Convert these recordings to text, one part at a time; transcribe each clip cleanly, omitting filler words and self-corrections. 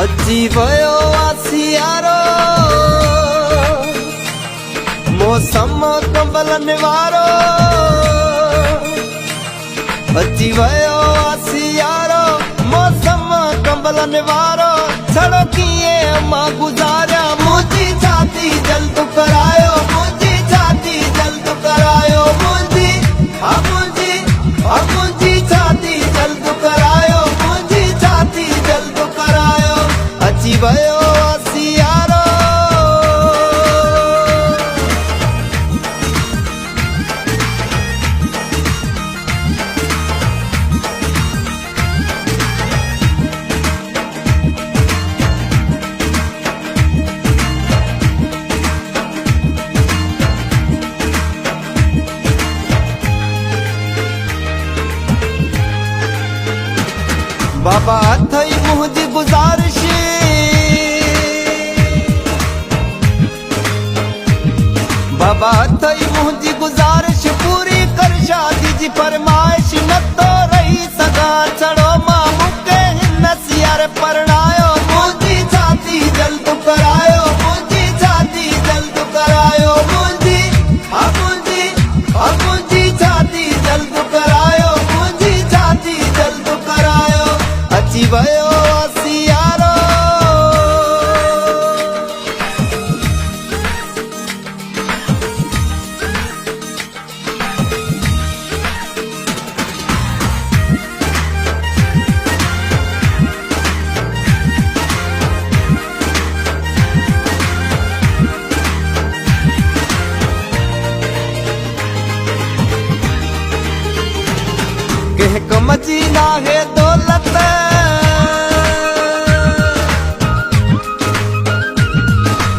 अची वयो आसियारो मौसम कंबलन वारो अची वयो आसियारो मौसम कंबलन वारो छड़ो किए मां गुजारिया मुझी छाती जल्द करायो मुझी छाती जल्द करायो मुझी छाती जल्द करायो मुझी छाती जल्द करायो अची वयो आसियारो बाबा थई मुझी गुजारिश बाबा थई मुझी गुजारिश पूरी कर शादी जी फरमाइश न तो रही सगा छड़ो मां मुके नसियार परणायो मुझी छाती जल्द करायो मुझी छाती जल्द करायो मुझी छाती जल्द करायो मुझी छाती जल्द करायो अची वयो आसियारो कह कमजी ना है दौलत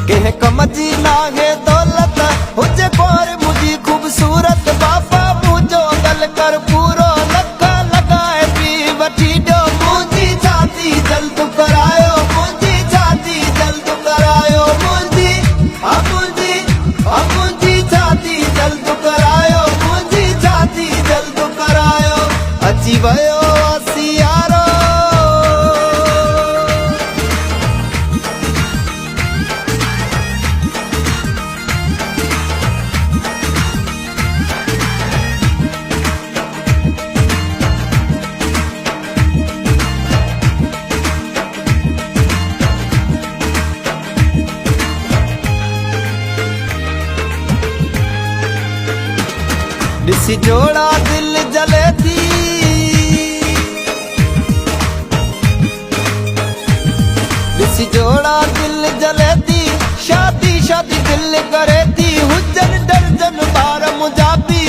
कह कमजी ना है दौलत हुजे कोर मुझी खूबसूरत बाबा मुझो गल कर पूरो लखा लगाए पी वठी दो मुझी छाती जल्द करायो मुझी छाती जल्द करायो मुझी छाती जल्द करायो मुझी छाती जल्द करायो अची वयो आसियारो ॾिसी जोड़ा दिल जले थी ॾिसी जोड़ा दिल जले थी शादी शादी दिल करे थी हुजन दर्जन बार मुंहिंजा बि